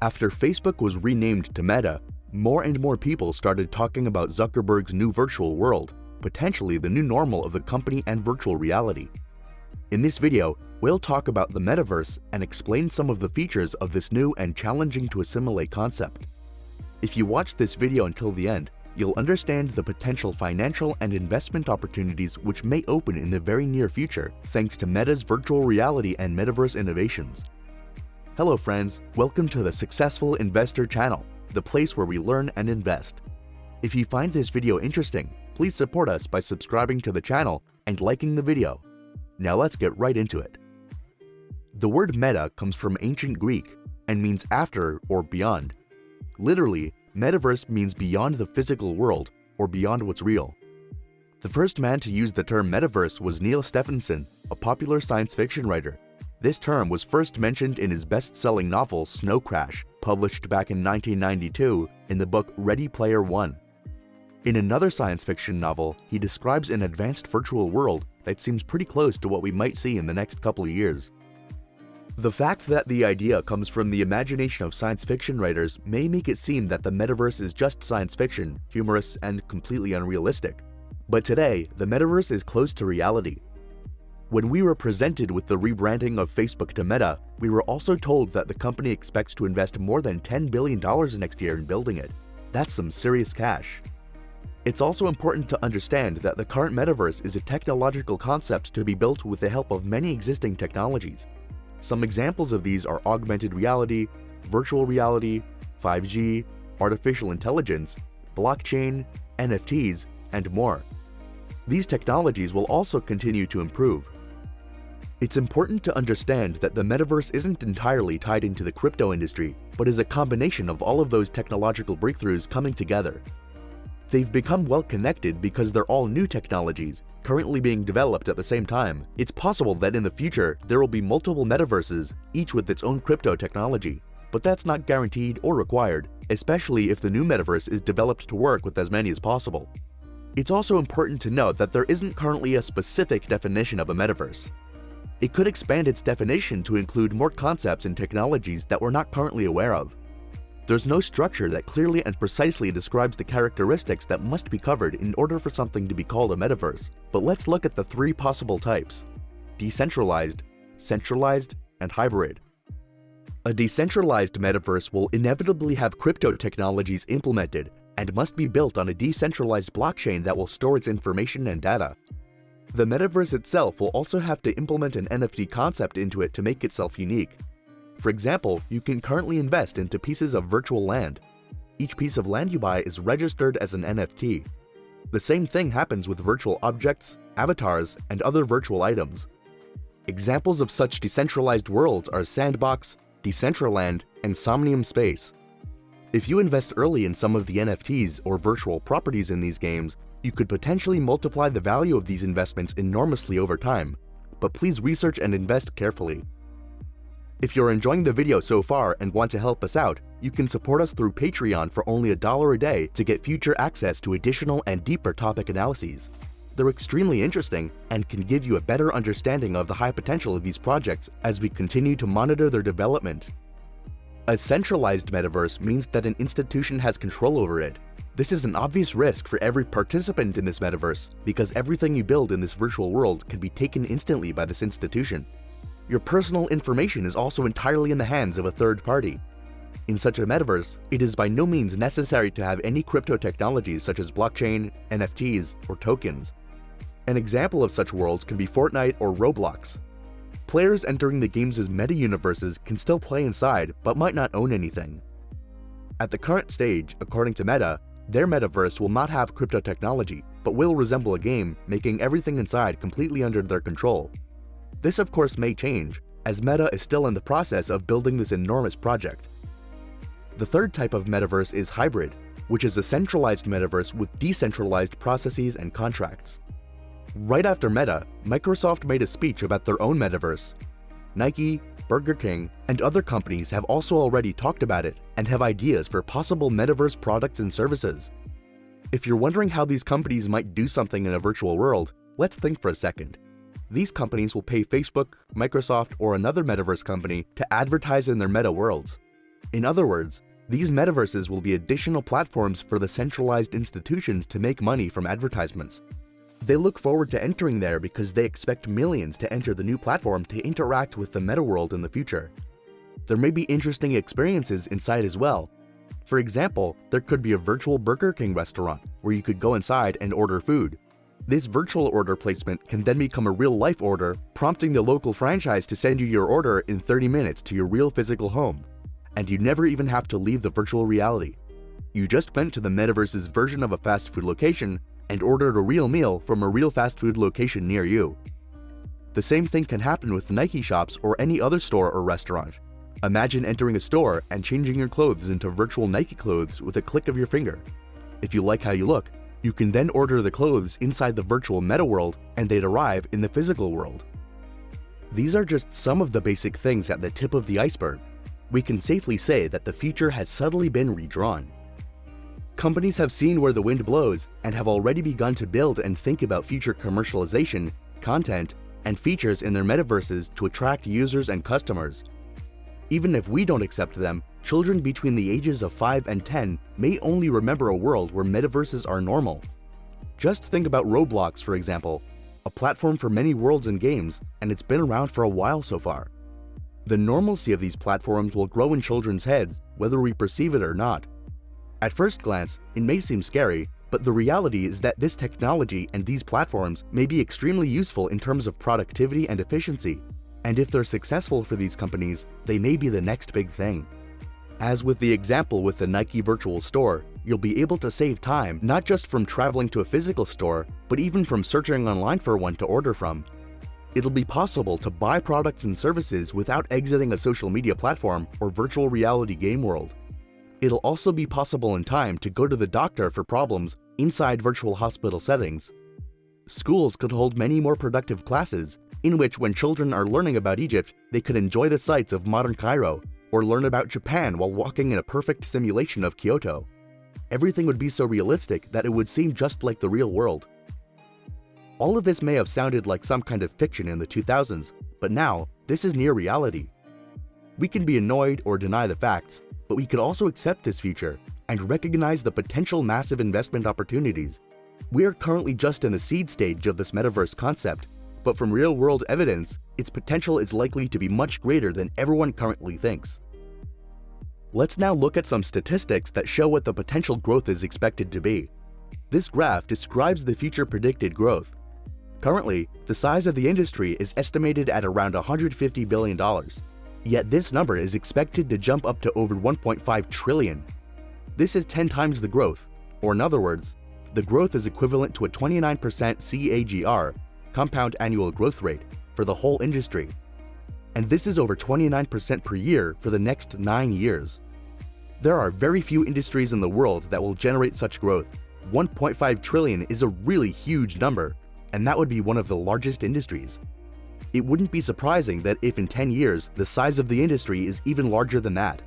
After Facebook was renamed to Meta, more and more people started talking about Zuckerberg's new virtual world, potentially the new normal of the company and virtual reality. In this video, we'll talk about the Metaverse and explain some of the features of this new and challenging to assimilate concept. If you watch this video until the end, you'll understand the potential financial and investment opportunities which may open in the very near future thanks to Meta's virtual reality and Metaverse innovations. Hello friends, welcome to the Successful Investor channel, the place where we learn and invest. If you find this video interesting, please support us by subscribing to the channel and liking the video. Now let's get right into it. The word meta comes from ancient Greek and means after or beyond. Literally, Metaverse means beyond the physical world or beyond what's real. The first man to use the term Metaverse was Neal Stephenson, a popular science fiction writer. This term was first mentioned in his best-selling novel Snow Crash, published back in 1992 in the book Ready Player One. In another science fiction novel, he describes an advanced virtual world that seems pretty close to what we might see in the next couple of years. The fact that the idea comes from the imagination of science fiction writers may make it seem that the Metaverse is just science fiction, humorous, and completely unrealistic. But today, the Metaverse is close to reality. When we were presented with the rebranding of Facebook to Meta, we were also told that the company expects to invest more than $10 billion next year in building it. That's some serious cash. It's also important to understand that the current Metaverse is a technological concept to be built with the help of many existing technologies. Some examples of these are augmented reality, virtual reality, 5G, artificial intelligence, blockchain, NFTs, and more. These technologies will also continue to improve. It's important to understand that the Metaverse isn't entirely tied into the crypto industry, but is a combination of all of those technological breakthroughs coming together. They've become well connected because they're all new technologies, currently being developed at the same time. It's possible that in the future, there will be multiple metaverses, each with its own crypto technology. But that's not guaranteed or required, especially if the new metaverse is developed to work with as many as possible. It's also important to note that there isn't currently a specific definition of a metaverse. It could expand its definition to include more concepts and technologies that we're not currently aware of. There's no structure that clearly and precisely describes the characteristics that must be covered in order for something to be called a metaverse. But let's look at the three possible types: decentralized, centralized, and hybrid. A decentralized metaverse will inevitably have crypto technologies implemented and must be built on a decentralized blockchain that will store its information and data. The metaverse itself will also have to implement an NFT concept into it to make itself unique. For example, you can currently invest into pieces of virtual land. Each piece of land you buy is registered as an NFT. The same thing happens with virtual objects, avatars, and other virtual items. Examples of such decentralized worlds are Sandbox, Decentraland, and Somnium Space. If you invest early in some of the NFTs or virtual properties in these games, you could potentially multiply the value of these investments enormously over time, but please research and invest carefully. If you're enjoying the video so far and want to help us out, you can support us through Patreon for only $1 a day to get future access to additional and deeper topic analyses. They're extremely interesting and can give you a better understanding of the high potential of these projects as we continue to monitor their development. A centralized metaverse means that an institution has control over it. This is an obvious risk for every participant in this metaverse because everything you build in this virtual world can be taken instantly by this institution. Your personal information is also entirely in the hands of a third party. In such a metaverse, it is by no means necessary to have any crypto technologies such as blockchain, NFTs, or tokens. An example of such worlds can be Fortnite or Roblox. Players entering the game's meta-universes can still play inside, but might not own anything. At the current stage, according to Meta, their metaverse will not have crypto technology, but will resemble a game, making everything inside completely under their control. This of course may change, as Meta is still in the process of building this enormous project. The third type of metaverse is hybrid, which is a centralized metaverse with decentralized processes and contracts. Right after Meta, Microsoft made a speech about their own metaverse. Nike, Burger King, and other companies have also already talked about it and have ideas for possible metaverse products and services. If you're wondering how these companies might do something in a virtual world, let's think for a second. These companies will pay Facebook, Microsoft, or another metaverse company to advertise in their meta worlds. In other words, these metaverses will be additional platforms for the centralized institutions to make money from advertisements. They look forward to entering there because they expect millions to enter the new platform to interact with the meta world in the future. There may be interesting experiences inside as well. For example, there could be a virtual Burger King restaurant where you could go inside and order food. This virtual order placement can then become a real-life order, prompting the local franchise to send you your order in 30 minutes to your real physical home. And you never even have to leave the virtual reality. You just went to the metaverse's version of a fast food location and ordered a real meal from a real fast food location near you. The same thing can happen with Nike shops or any other store or restaurant. Imagine entering a store and changing your clothes into virtual Nike clothes with a click of your finger. If you like how you look, you can then order the clothes inside the virtual meta world and they'd arrive in the physical world. These are just some of the basic things at the tip of the iceberg. We can safely say that the future has subtly been redrawn. Companies have seen where the wind blows and have already begun to build and think about future commercialization, content, and features in their metaverses to attract users and customers. Even if we don't accept them, children between the ages of 5 and 10 may only remember a world where metaverses are normal. Just think about Roblox, for example, a platform for many worlds and games, and it's been around for a while so far. The normalcy of these platforms will grow in children's heads, whether we perceive it or not. At first glance, it may seem scary, but the reality is that this technology and these platforms may be extremely useful in terms of productivity and efficiency. And if they're successful for these companies, they may be the next big thing. As with the example with the Nike virtual store, you'll be able to save time not just from traveling to a physical store, but even from searching online for one to order from. It'll be possible to buy products and services without exiting a social media platform or virtual reality game world. It'll also be possible in time to go to the doctor for problems inside virtual hospital settings. Schools could hold many more productive classes, in which when children are learning about Egypt, they could enjoy the sights of modern Cairo, or learn about Japan while walking in a perfect simulation of Kyoto. Everything would be so realistic that it would seem just like the real world. All of this may have sounded like some kind of fiction in the 2000s, but now, this is near reality. We can be annoyed or deny the facts, but we could also accept this future and recognize the potential massive investment opportunities. We are currently just in the seed stage of this metaverse concept, but from real-world evidence, its potential is likely to be much greater than everyone currently thinks. Let's now look at some statistics that show what the potential growth is expected to be. This graph describes the future predicted growth. Currently, the size of the industry is estimated at around $150 billion. Yet this number is expected to jump up to over 1.5 trillion. This is 10 times the growth, or in other words, the growth is equivalent to a 29% CAGR, compound annual growth rate, for the whole industry. And this is over 29% per year for the next 9 years. There are very few industries in the world that will generate such growth. 1.5 trillion is a really huge number, and that would be one of the largest industries. It wouldn't be surprising that if in 10 years the size of the industry is even larger than that.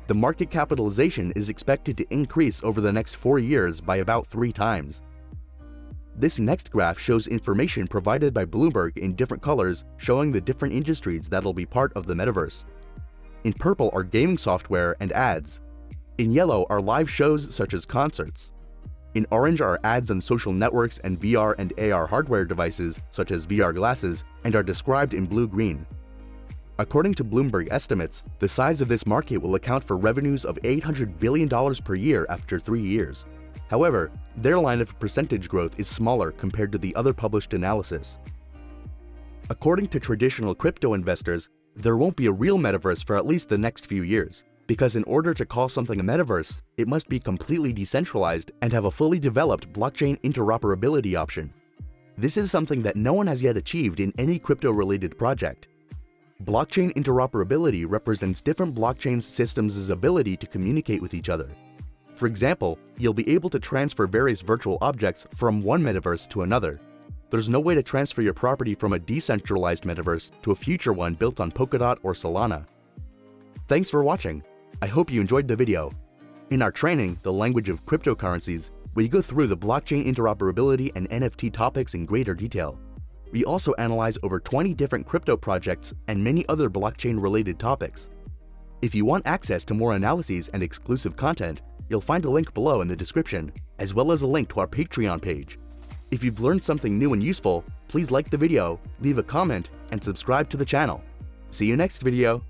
The market capitalization is expected to increase over the next 4 years by about 3 times. This next graph shows information provided by Bloomberg in different colors, showing the different industries that'll be part of the metaverse. In purple are gaming software and ads. In yellow are live shows such as concerts. In orange are ads on social networks and VR and AR hardware devices such as VR glasses, and are described in blue-green. According to Bloomberg estimates, the size of this market will account for revenues of $800 billion per year after 3 years. However, their line of percentage growth is smaller compared to the other published analysis. According to traditional crypto investors, there won't be a real metaverse for at least the next few years, because in order to call something a metaverse, it must be completely decentralized and have a fully developed blockchain interoperability option. This is something that no one has yet achieved in any crypto-related project. Blockchain interoperability represents different blockchain systems' ability to communicate with each other. For example, you'll be able to transfer various virtual objects from one metaverse to another. There's no way to transfer your property from a decentralized metaverse to a future one built on Polkadot or Solana. Thanks for watching. I hope you enjoyed the video. In our training, The Language of Cryptocurrencies, we go through the blockchain interoperability and NFT topics in greater detail. We also analyze over 20 different crypto projects and many other blockchain-related topics. If you want access to more analyses and exclusive content, you'll find a link below in the description, as well as a link to our Patreon page. If you've learned something new and useful, please like the video, leave a comment, and subscribe to the channel. See you next video.